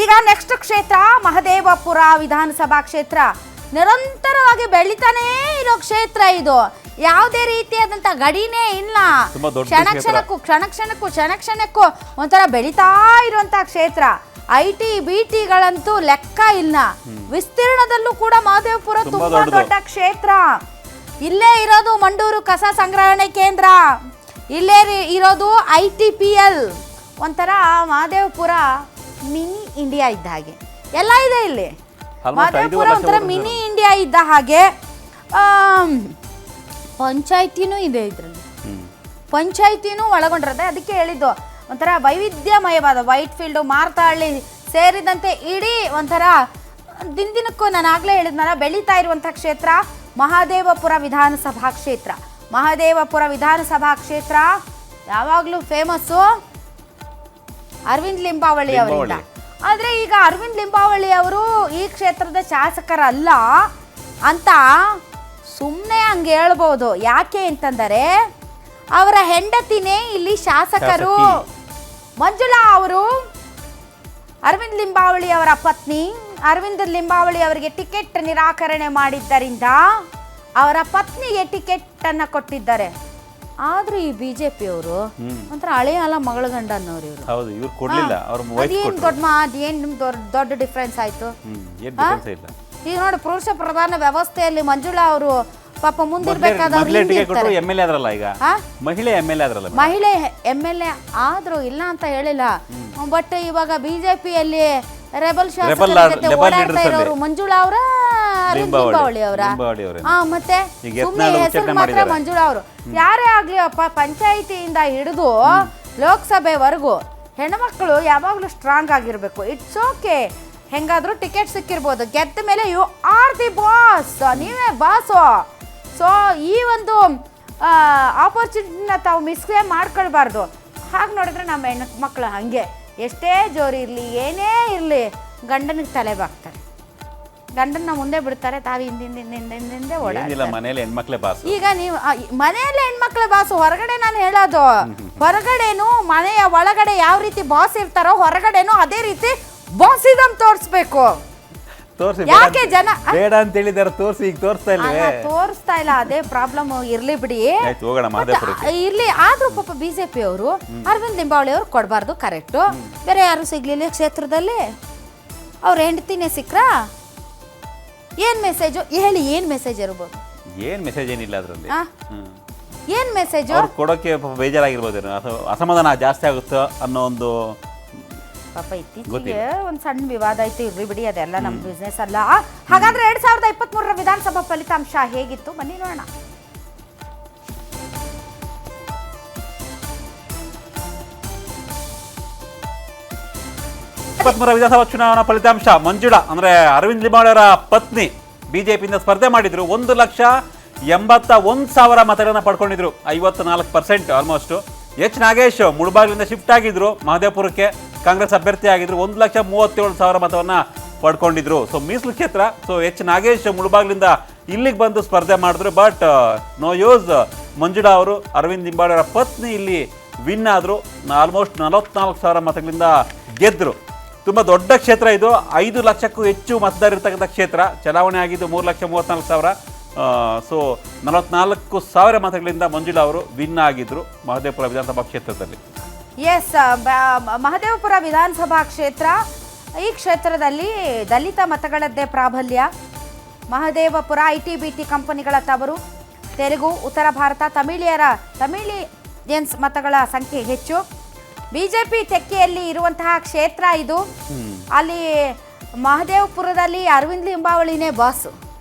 ಈಗ ನೆಕ್ಸ್ಟ್ ಕ್ಷೇತ್ರ ಮಹದೇವಪುರ ವಿಧಾನಸಭಾ ಕ್ಷೇತ್ರ. ನಿರಂತರವಾಗಿ ಬೆಳಿತಾನೇ ಇರೋ ಕ್ಷೇತ್ರ ಇದು. ಯಾವುದೇ ರೀತಿಯಾದಂಥ ಗಡಿನೇ ಇಲ್ಲ. ಕ್ಷಣ ಕ್ಷಣಕ್ಕೂ ಒಂಥರ ಬೆಳೀತಾ ಇರುವಂಥ ಕ್ಷೇತ್ರ. IT-BTಗಳಂತೂ ಲೆಕ್ಕ ಇಲ್ಲ. ವಿಸ್ತೀರ್ಣದಲ್ಲೂ ಕೂಡ ಮಹದೇವಪುರ ತುಂಬಾ ದೊಡ್ಡ ಕ್ಷೇತ್ರ. ಇಲ್ಲೇ ಇರೋದು ಮಂಡೂರು ಕಸ ಸಂಗ್ರಹಣೆ ಕೇಂದ್ರ, ಇಲ್ಲೇ ಇರೋದು ITPL. ಒಂಥರ ಮಹದೇವಪುರ ಮಿನಿ ಇಂಡಿಯಾ ಇದ್ದ ಹಾಗೆ ಎಲ್ಲ ಇದೆ ಇಲ್ಲಿ. ಮಹದೇವಪುರ ಒಂಥರ ಮಿನಿ ಇಂಡಿಯಾ ಇದ್ದ ಹಾಗೆ. ಪಂಚಾಯಿತಿನೂ ಇದೆ ಇದರಲ್ಲಿ, ಪಂಚಾಯಿತಿನೂ ಒಳಗೊಂಡಿರುತ್ತೆ. ಅದಕ್ಕೆ ಹೇಳಿದ್ದು ಒಂಥರ ವೈವಿಧ್ಯಮಯವಾದ ವೈಟ್ ಫೀಲ್ಡು, ಮಾರ್ತಹಳ್ಳಿ ಸೇರಿದಂತೆ ಇಡೀ ಒಂಥರ ದಿನಕ್ಕೂ ನಾನು ಆಗಲೇ ಹೇಳಿದ್ನಲ್ಲ ಬೆಳೀತಾ ಇರುವಂಥ ಕ್ಷೇತ್ರ ಮಹದೇವಪುರ ವಿಧಾನಸಭಾ ಕ್ಷೇತ್ರ. ಮಹದೇವಪುರ ವಿಧಾನಸಭಾ ಕ್ಷೇತ್ರ ಯಾವಾಗಲೂ ಫೇಮಸ್ಸು ಅರವಿಂದ್ ಲಿಂಬಾವಳಿ ಅವರಿಂದ. ಆದರೆ ಈಗ ಅರವಿಂದ್ ಲಿಂಬಾವಳಿ ಅವರು ಈ ಕ್ಷೇತ್ರದ ಶಾಸಕರಲ್ಲ ಅಂತ ಸುಮ್ಮನೆ ಹಂಗೆ ಹೇಳ್ಬೋದು. ಯಾಕೆ ಅಂತಂದರೆ ಅವರ ಹೆಂಡತಿನೇ ಇಲ್ಲಿ ಶಾಸಕರು. ಮಂಜುಳಾ ಅವರು ಅರವಿಂದ್ ಲಿಂಬಾವಳಿ ಅವರ ಪತ್ನಿ. ಅರವಿಂದ್ ಲಿಂಬಾವಳಿ ಅವರಿಗೆ ಟಿಕೆಟ್ ನಿರಾಕರಣೆ ಮಾಡಿದ್ದರಿಂದ ಅವರ ಪತ್ನಿಗೆ ಟಿಕೆಟ್ ಅನ್ನ ಕೊಟ್ಟಿದ್ದಾರೆ. ಆದ್ರೂ ಈ BJP ಅವರು ಒಂಥರ ಹಳೆಯ ಅಲ್ಲ ಮಗಳ ಗಂಡ ಅನ್ನೋರು ಏನು ದೊಡ್ಡ ಡಿಫ್ರೆನ್ಸ್ ಆಯ್ತು. ಈಗ ನೋಡಿ, ಪುರುಷ ಪ್ರಧಾನ ವ್ಯವಸ್ಥೆಯಲ್ಲಿ ಮಂಜುಳಾ ಅವರು ಪಾಪ ಮುಂದಿರ್ಬೇಕಾದವ್ರು ಮಹಿಳೆ MLA ಆದ್ರೂ ಇಲ್ಲ ಅಂತ ಹೇಳಿಲ್ಲ. ಬಟ್ ಇವಾಗ BJPಯಲ್ಲಿ ರೆಬಲ್ ಶಾಸಕರ ಓಡಾಡ್ತಾ ಇರೋರು ಮಂಜುಳಾ ಅವರ ಅರವಿಂದ್ ಲಿಂಬಾವಳಿ ಅವರ. ಮತ್ತೆ ಸುಮ್ಮನೆ ಹೆಸರು ಮಾತ್ರ ಮಂಜುಳಾ ಅವರು. ಯಾರೇ ಆಗ್ಲಿ ಪಂಚಾಯಿತಿಯಿಂದ ಹಿಡಿದು ಲೋಕಸಭೆವರೆಗೂ ಹೆಣ್ಮಕ್ಳು ಯಾವಾಗ್ಲೂ ಸ್ಟ್ರಾಂಗ್ ಆಗಿರ್ಬೇಕು. ಇಟ್ಸ್ ಓಕೆ, ಹೆಂಗಾದ್ರೂ ಟಿಕೆಟ್ ಸಿಕ್ಕಿರ್ಬೋದು. ಗೆದ್ದ ಮೇಲೆ ಯು ಆರ್ ದಿ ಬಾಸ್, ನೀವೇ ಬಾಸು. ಸೊ ಈ ಒಂದು ಆಪರ್ಚುನಿಟಿನ ತಾವು ಮಿಸ್ವೇ ಮಾಡ್ಕೊಳ್ಬಾರ್ದು. ಹಾಗೆ ನೋಡಿದ್ರೆ ನಮ್ಮ ಹೆಣ್ಮಕ್ಳು ಹಾಗೆ ಎಷ್ಟೇ ಜೋರು ಇರಲಿ ಏನೇ ಇರಲಿ ಗಂಡನಿಗೆ ತಲೆ ಬಾಗ್ತಾರೆ, ಗಂಡನ ಮುಂದೆ ಬಿಡ್ತಾರೆ, ತಾವು ಹಿಂದಿಂದೆ ಓಡಾಡ್ತಾರೆ. ಈಗ ನೀವು ಮನೆಯಲ್ಲೇ ಹೆಣ್ಮಕ್ಳೇ ಬಾಸು. ಹೊರಗಡೆ ನಾನು ಹೇಳೋದು, ಹೊರಗಡೆನು ಮನೆಯ ಒಳಗಡೆ ಯಾವ ರೀತಿ ಬಾಸ್ ಇರ್ತಾರೋ ಹೊರಗಡೆನು ಅದೇ ರೀತಿ ಬಾಸಿದಮ್ ತೋರಿಸ್ಬೇಕು. ಯಾಕೆ ಜನ ಬೇಡ ಅಂತ ಹೇಳಿದಾರೆ, ತೋರಿಸ್ತಾ ಇಲ್ಲ. ಅದೇ ಪ್ರಾಬ್ಲಮ್. ಇರ್ಲಿ ಬಿಡಿ, ಇರ್ಲಿ. ಆದ್ರೂ ಪಾಪ BJP ಅವರು ಅರವಿಂದ್ ಲಿಂಬಾವಳಿ ಅವ್ರು ಕೊಡಬಾರ್ದು, ಕರೆಕ್ಟು. ಬೇರೆ ಯಾರು ಸಿಗ್ಲಿಲ್ಲ ಕ್ಷೇತ್ರದಲ್ಲಿ, ಅವ್ರ ಹೆಂಡತಿನೇ ಸಿಕ್ರಾ? ಏನ್ ಮೆಸೇಜು ಹೇಳಿ? ಏನ್ ಮೆಸೇಜ್ ಇರ್ಬೋದು? ಏನ್ ಮೆಸೇಜ್ ಏನಿಲ್ಲ ಅದ್ರಲ್ಲಿ. ಏನ್ ಮೆಸೇಜ್ ಕೊಡೋಕೆ ಬೇಜಾರಾಗಿರ್ಬೋದು, ಅಸಮಾಧಾನ ಜಾಸ್ತಿ ಆಗುತ್ತೋ ಅನ್ನೋ ಒಂದು ಪಾಪ. ಇತ್ತೀಚೆಗೆ ಒಂದು ಸಣ್ಣ ವಿವಾದ ಆಯ್ತು, ಇರ್ಲಿ ಬಿಡಿ, ಅದೆಲ್ಲ ನಮ್ಮ ಬಿಸ್ನೆಸ್ ಅಲ್ಲ. ಹಾಗಾದ್ರೆ 2023ರ ವಿಧಾನಸಭಾ ಫಲಿತಾಂಶ ಹೇಗಿತ್ತು ಬನ್ನಿ ನೋಡೋಣ. ವಿಧಾನಸಭಾ ಚುನಾವಣಾ ಫಲಿತಾಂಶ. ಮಂಜುಳಾ ಅಂದ್ರೆ ಅರವಿಂದ್ ಲಿಂಬಾವಳಿ ಅವರ ಪತ್ನಿ BJPಯಿಂದ ಸ್ಪರ್ಧೆ ಮಾಡಿದ್ರು. 1,81,000 ಮತಗಳನ್ನ ಪಡ್ಕೊಂಡಿದ್ರು, 54% ಆಲ್ಮೋಸ್ಟ್. H ನಾಗೇಶ್ ಮುಳಬಾಗಿಲಿಂದ ಶಿಫ್ಟ್ ಆಗಿದ್ರು ಮಹದೇವಪುರಕ್ಕೆ, ಕಾಂಗ್ರೆಸ್ ಅಭ್ಯರ್ಥಿ ಆಗಿದ್ರು. 1,37,000 ಮತವನ್ನ ಪಡ್ಕೊಂಡಿದ್ರು. ಸೊ ಮೀಸಲು ಕ್ಷೇತ್ರ. ಸೊ H ನಾಗೇಶ್ ಮುಳಬಾಗಿಲಿಂದ ಇಲ್ಲಿಗೆ ಬಂದು ಸ್ಪರ್ಧೆ ಮಾಡಿದ್ರು. ಬಟ್ ನೋ ಯೂಸ್, ಮಂಜುಳಾ ಅವರು ಅರವಿಂದ್ ಲಿಂಬಾವಳಿ ಅವರ ಪತ್ನಿ ಇಲ್ಲಿ ವಿನ್ ಆದ್ರು. ಆಲ್ಮೋಸ್ಟ್ 44,000 ಮತಗಳಿಂದ ಗೆದ್ರು. ತುಂಬ ದೊಡ್ಡ ಕ್ಷೇತ್ರ ಇದು. 5 ಲಕ್ಷಕ್ಕೂ ಹೆಚ್ಚು ಮತದಾರ ಇರ್ತಕ್ಕಂಥ ಕ್ಷೇತ್ರ. ಚಲಾವಣೆ ಆಗಿದ್ದು 3,34,000. ಸೊ 44,000 ಮತಗಳಿಂದ ಮಂಜುಳಾ ಅವರು ವಿನ್ ಆಗಿದ್ರು ಮಹದೇವಪುರ ವಿಧಾನಸಭಾ ಕ್ಷೇತ್ರದಲ್ಲಿ. ಎಸ್, ಮಹದೇವಪುರ ವಿಧಾನಸಭಾ ಕ್ಷೇತ್ರ. ಈ ಕ್ಷೇತ್ರದಲ್ಲಿ ದಲಿತ ಮತಗಳದ್ದೇ ಪ್ರಾಬಲ್ಯ. ಮಹದೇವಪುರ IT-BT ಕಂಪನಿಗಳ ತವರು. ತೆಲುಗು, ಉತ್ತರ ಭಾರತ, ತಮಿಳಿಯನ್ಸ್ ಮತಗಳ ಸಂಖ್ಯೆ ಹೆಚ್ಚು. BJP ತೆಕ್ಕೆಯಲ್ಲಿ ಇರುವಂತಹ ಕ್ಷೇತ್ರ ಇದು. ಅಲ್ಲಿ ಮಹದೇವಪುರದಲ್ಲಿ ಅರವಿಂದ್ ಲಿಂಬಾವಳಿನೇ ಬಾಸು.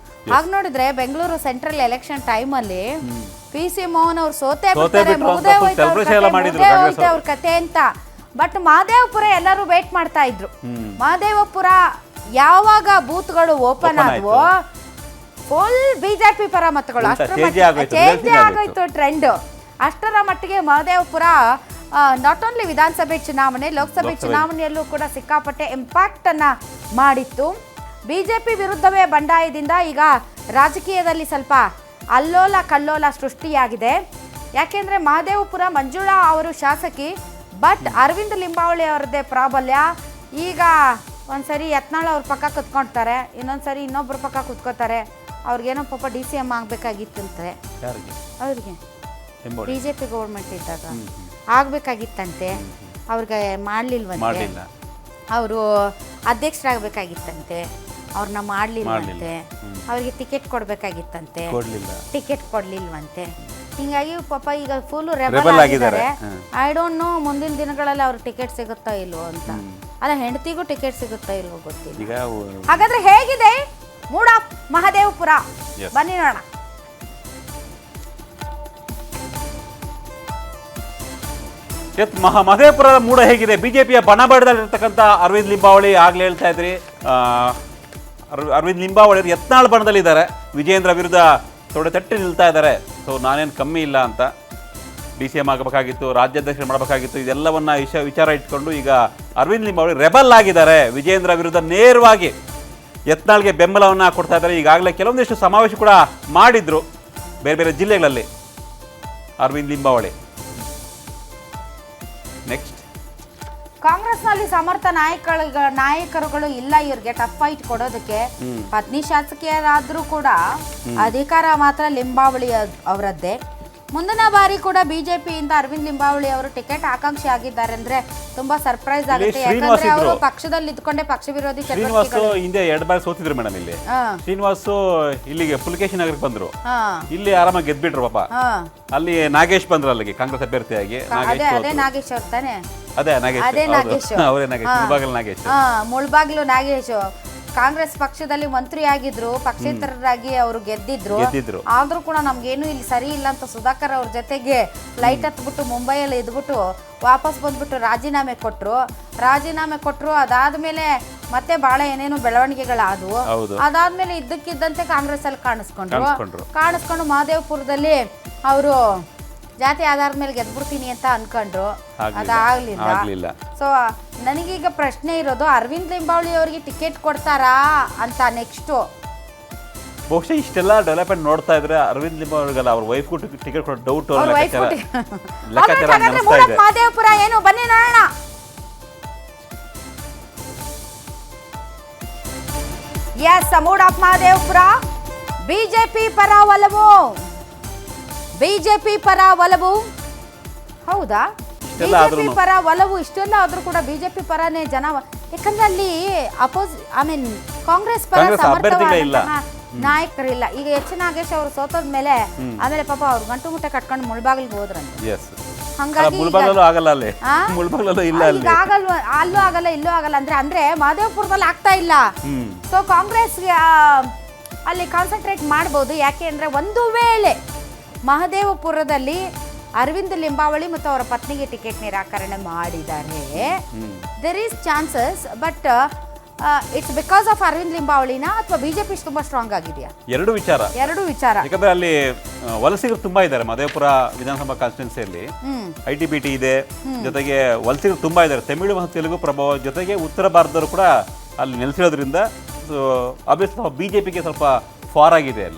ಹಾಗೆ ನೋಡಿದ್ರೆ ಬೆಂಗಳೂರು ಸೆಂಟ್ರಲ್ ಎಲೆಕ್ಷನ್ ಟೈಮಲ್ಲಿ PC ಮೋಹನ್ ಅವ್ರು ಸೋತೆ ಅವ್ರ ಕತೆ ಅಂತ. ಬಟ್ ಮಹದೇವಪುರ ಎಲ್ಲರೂ ವೇಟ್ ಮಾಡ್ತಾ ಇದ್ರು. ಮಹದೇವಪುರ ಯಾವಾಗ ಬೂತ್ಗಳು ಓಪನ್ ಆದ್ವೋ ಫುಲ್ BJP ಪರ ಮತಗಳು ಚೇಂಜ್ ಆಗೋಯ್ತು ಟ್ರೆಂಡ್. ಅಷ್ಟರ ಮಟ್ಟಿಗೆ ಮಹದೇವಪುರ ನಾಟ್ ಓನ್ಲಿ ವಿಧಾನಸಭೆ ಚುನಾವಣೆ, ಲೋಕಸಭೆ ಚುನಾವಣೆಯಲ್ಲೂ ಕೂಡ ಸಿಕ್ಕಾಪಟ್ಟೆ ಇಂಪ್ಯಾಕ್ಟ್ ಅನ್ನ ಮಾಡಿತ್ತು. BJP ವಿರುದ್ಧವೇ ಬಂಡಾಯದಿಂದ ಈಗ ರಾಜಕೀಯದಲ್ಲಿ ಸ್ವಲ್ಪ ಅಲ್ಲೋಲ ಕಲ್ಲೋಲ ಸೃಷ್ಟಿಯಾಗಿದೆ. ಯಾಕೆಂದರೆ ಮಹದೇವಪುರ ಮಂಜುಳಾ ಅವರು ಶಾಸಕಿ, ಬಟ್ ಅರವಿಂದ್ ಲಿಂಬಾವಳಿ ಅವರದ್ದೇ ಪ್ರಾಬಲ್ಯ. ಈಗ ಒಂದ್ಸರಿ ಯತ್ನಾಳ್ ಅವ್ರ ಪಕ್ಕ ಕುತ್ಕೊಳ್ತಾರೆ, ಇನ್ನೊಂದ್ಸರಿ ಇನ್ನೊಬ್ರ ಪಕ್ಕ ಕುತ್ಕೋತಾರೆ. ಅವ್ರಿಗೇನೋ ಪಾಪ DCM ಆಗಬೇಕಾಗಿತ್ತಂತೆ, ಯಾರಿಗೆ? ಅವ್ರಿಗೆ ಲಿಂಬಾವಳಿ BJP ಗೌರ್ಮೆಂಟ್ ಇದ್ದಾಗ ಆಗಬೇಕಾಗಿತ್ತಂತೆ, ಅವ್ರಿಗೆ ಮಾಡಲಿಲ್ವಂತೆ. ಮಾಡಲಿಲ್ಲ. ಅವರು ಅಧ್ಯಕ್ಷರಾಗಬೇಕಾಗಿತ್ತಂತೆ, ಅವ್ರನ್ನ ಮಾಡಲಿಲ್ವಂತೆ. ಅವ್ರಿಗೆ ಟಿಕೆಟ್ ಕೊಡಬೇಕಾಗಿತ್ತಂತೆ, ಕೊಡಲಿಲ್ಲ. ಟಿಕೆಟ್ ಕೊಡಲಿಲ್ವಂತೆ. ಹಿಂಗಾಗಿ ಪಾಪ ಈಗ ಫುಲ್ ರೆಬಲ್ ರೆಬಲ್ ಆಗಿದ್ದಾರೆ. ಆಗಿದ್ದಾರೆ. ಐ ಡೋಂಟ್ ನೋ ಮುಂದಿನ ದಿನಗಳಲ್ಲಿ ಅವ್ರಿಗೆ ಟಿಕೆಟ್ ಸಿಗುತ್ತಾ ಇಲ್ವೋ ಅಂತ. ಅಲ್ಲ, ಹೆಂಡತಿಗೂ ಟಿಕೆಟ್ ಸಿಗುತ್ತಾ ಇಲ್ವೋ ಗೊತ್ತಿಲ್ಲ. ಈಗ ಹಾಗಾದ್ರೆ ಹೇಗಿದೆ ಮೂಡ ಮಹದೇವಪುರ? ಬನ್ನಿ ನೋಡೋಣ. ಮಹದೇವಪುರದ ಮೂಡ ಹೇಗಿದೆ? ಬಿಜೆಪಿಯ ಬಣ ಬಡದಲ್ಲಿರ್ತಕ್ಕಂಥ ಅರವಿಂದ್ ಲಿಂಬಾವಳಿ ಆಗ್ಲೇ ಹೇಳ್ತಾ ಇದ್ರಿ, ಅರವಿಂದ್ ಲಿಂಬಾವಳಿ ಅವರು ಯತ್ನಾಳ್ ಬಣದಲ್ಲಿದ್ದಾರೆ, ವಿಜೇಂದ್ರ ವಿರುದ್ಧ ತೊಡೆ ತಟ್ಟಿ ನಿಲ್ತಾ ಇದ್ದಾರೆ. ಸೊ ನಾನೇನು ಕಮ್ಮಿ ಇಲ್ಲ ಅಂತ, DCM ಆಗಬೇಕಾಗಿತ್ತು, ರಾಜ್ಯಾಧ್ಯಕ್ಷ ಮಾಡಬೇಕಾಗಿತ್ತು, ಇದೆಲ್ಲವನ್ನ ವಿಚಾರ ಇಟ್ಕೊಂಡು ಈಗ ಅರವಿಂದ್ ಲಿಂಬಾವಳಿ ರೆಬಲ್ ಆಗಿದ್ದಾರೆ. ವಿಜೇಂದ್ರ ವಿರುದ್ಧ ನೇರವಾಗಿ ಯತ್ನಾಳ್ಗೆ ಬೆಂಬಲವನ್ನು ಕೊಡ್ತಾ ಇದ್ದಾರೆ. ಈಗಾಗಲೇ ಕೆಲವೊಂದಿಷ್ಟು ಸಮಾವೇಶ ಕೂಡ ಮಾಡಿದ್ರು ಬೇರೆ ಬೇರೆ ಜಿಲ್ಲೆಗಳಲ್ಲಿ ಅರವಿಂದ್ ಲಿಂಬಾವಳಿ. ನೆಕ್ಸ್ಟ್, ಕಾಂಗ್ರೆಸ್ನಲ್ಲಿ ಸಮರ್ಥ ನಾಯಕರುಗಳು ಇಲ್ಲ ಇವ್ರಿಗೆ ಟಫ್ ಫೈಟ್ ಕೊಡೋದಕ್ಕೆ. ಪತ್ನಿ ಶಾಸಕಿಯರಾದ್ರೂ ಕೂಡ ಅಧಿಕಾರ ಮಾತ್ರ ಲಿಂಬಾವಳಿ ಅವರದ್ದೇ. ಮುಂದಿನ ಬಾರಿ ಕೂಡ ಬಿಜೆಪಿಯಿಂದ ಅರವಿಂದ್ ಲಿಂಬಾವಳಿ ಅವರು ಟಿಕೆಟ್ ಆಕಾಂಕ್ಷಿ ಆಗಿದ್ದಾರೆ ಅಂದ್ರೆ ತುಂಬಾ ಸರ್ಪ್ರೈಸ್ ಆಗುತ್ತೆ. ಯಾಕಂದ್ರೆ ಅವರು ಪಕ್ಷದಲ್ಲಿ ಇದ್ಕೊಂಡೆ ಪಕ್ಷ ವಿರೋಧಿ ಶ್ರೀನಿವಾಸ್ ಹಿಂದೆ 2 ಬಾರಿ ಸೋತಿದ್ರು ಮೇಡಮ್. ಇಲ್ಲಿ ಶ್ರೀನಿವಾಸ್ ಇಲ್ಲಿಗೆ ಪುಲಕೇಶಿ ನಗರಕ್ಕೆ ಬಂದ್ರು, ಇಲ್ಲಿ ಆರಾಮಾಗಿ ಗೆದ್ಬಿಟ್ರು ಪಾಪ. ಅಲ್ಲಿ ನಾಗೇಶ್ ಬಂದ್ರು ಅಲ್ಲಿಗೆ ಕಾಂಗ್ರೆಸ್ ಅಭ್ಯರ್ಥಿಯಾಗಿ. ಅದೇ ನಾಗೇಶ್ ಅವ್ರ ತಾನೆ? ಅದೇ ನಾಗೇಶ್, ಅವರೇ ನಾಗೇಶ್, ಮುಳಬಾಗಿಲು ನಾಗೇಶ್. ಮುಳಬಾಗಿಲು ನಾಗೇಶ್ ಕಾಂಗ್ರೆಸ್ ಪಕ್ಷದಲ್ಲಿ ಮಂತ್ರಿ ಆಗಿದ್ರು, ಪಕ್ಷೇತರರಾಗಿ ಅವರು ಗೆದ್ದಿದ್ರು. ಆದ್ರೂ ಕೂಡ ನಮ್ಗೇನು ಇಲ್ಲಿ ಸರಿ ಇಲ್ಲ ಅಂತ ಸುಧಾಕರ್ ಅವ್ರ ಜೊತೆಗೆ ಫ್ಲೈಟ್ ಹತ್ಬಿಟ್ಟು ಮುಂಬೈಯಲ್ಲಿ ಇದ್ಬಿಟ್ಟು ವಾಪಸ್ ಬಂದ್ಬಿಟ್ಟು ರಾಜೀನಾಮೆ ಕೊಟ್ರು. ಅದಾದ್ಮೇಲೆ ಮತ್ತೆ ಬಹಳ ಏನೇನು ಬೆಳವಣಿಗೆಗಳಾದವು. ಅದಾದ್ಮೇಲೆ ಇದ್ದಕ್ಕಿದ್ದಂತೆ ಕಾಂಗ್ರೆಸ್ ಅಲ್ಲಿ ಕಾಣಿಸ್ಕೊಂಡು ಮಹದೇವಪುರದಲ್ಲಿ ಅವರು ಜಾತಿ ಆಧಾರದ ಮೇಲೆ ಗೆದ್ಬಿಡ್ತೀನಿ ಅಂತ ಅನ್ಕೊಂಡ್ರು, ಅದಾಗ್ಲಿಲ್ಲ. ಸೊ ನನಗೀಗ ಪ್ರಶ್ನೆ ಇರೋದು, ಅರವಿಂದ್ ಲಿಂಬಾವಳಿ ಅವರಿಗೆ ಟಿಕೆಟ್ ಕೊಡ್ತಾರಾ ಅಂತ. ನೆಕ್ಸ್ಟ್ ಬಹುಶಃ ಇಷ್ಟೆಲ್ಲ ಡೆವಲಪ್ಮೆಂಟ್ ನೋಡ್ತಾ ಇದ್ರೆ ಅರವಿಂದ್ ಲಿಂಬಾವಳಿಗಲ್ಲ, ಅವ್ರ ವೈಫ್ಗೂ ಟಿಕೆಟ್ ಕೊಡೋ ಡೌಟ್. ಮಹದೇವಪುರ ಏನು, ಬನ್ನಿ ನೋಡೋಣ. Yes, mood of Mahadevapura BJP ಪರ ಒಲವು. ಹೌದಾ? ಬಿಜೆಪಿ ಪರ ಒಲವು ಇಷ್ಟೆಲ್ಲ ಆದ್ರೂ ಕೂಡ ಬಿಜೆಪಿ ಪರನೇ ಜನ. ಯಾಕಂದ್ರೆ ಅಲ್ಲಿ ಕಾಂಗ್ರೆಸ್ ಪರ ನಾಯಕರಿಲ್ಲ. ಈಗ ಎಚ್ ನಾಗೇಶ್ ಅವರು ಸೋತದ್ಮೇಲೆ ಆಮೇಲೆ ಪಾಪ ಅವ್ರು ಗಂಟು ಮುಟ್ಟೆ ಕಟ್ಕೊಂಡು ಮುಳಬಾಗಿಲಿಗೆ ಹೋದ್ರಂತೆ. ಹಂಗಾಗಿ ಅಲ್ಲೂ ಆಗಲ್ಲ, ಇಲ್ಲೂ ಆಗಲ್ಲ ಅಂದ್ರೆ ಮಹದೇವಪುರದಲ್ಲಿ ಆಗ್ತಾ ಇಲ್ಲ. ಸೊ ಕಾಂಗ್ರೆಸ್ಗೆ ಅಲ್ಲಿ ಕಾನ್ಸಂಟ್ರೇಟ್ ಮಾಡ್ಬೋದು. ಯಾಕೆ ಅಂದ್ರೆ ಒಂದು ವೇಳೆ ಮಹದೇವಪುರದಲ್ಲಿ ಅರವಿಂದ್ ಲಿಂಬಾವಳಿ ಮತ್ತು ಅವರ ಪತ್ನಿಗೆ ಟಿಕೆಟ್ ನಿರಾಕರಣೆ ಮಾಡಿದ್ದಾರೆ, there is chances. But it's because of Arvind ಲಿಂಬಾವಳಿನ ಅಥವಾ ಬಿಜೆಪಿ ತುಂಬಾ ಸ್ಟ್ರಾಂಗ್ ಆಗಿದೆಯಾ? ಎರಡು ವಿಚಾರ. ಯಾಕಂದ್ರೆ ಅಲ್ಲಿ ವಲಸಿಗರು ತುಂಬಾ ಇದ್ದಾರೆ ಮಹದೇವಪುರ ವಿಧಾನಸಭಾ ಕಾನ್ಸ್ಟಿಟ್ಯೂನ್ಸಿಯಲ್ಲಿ. ITBT ಇದೆ, ಜೊತೆಗೆ ವಲಸಿಗರು ತುಂಬಾ ಇದ್ದಾರೆ. ತಮಿಳು ಮತ್ತು ತೆಲುಗು ಪ್ರಭಾವ ಜೊತೆಗೆ ಉತ್ತರ ಭಾರತದವರು ಕೂಡ ಅಲ್ಲಿ ನೆಲೆಸಿರೋದ್ರಿಂದ ಬಿಜೆಪಿಗೆ ಸ್ವಲ್ಪ ಫಾರ್ ಆಗಿದೆ ಅಲ್ಲಿ.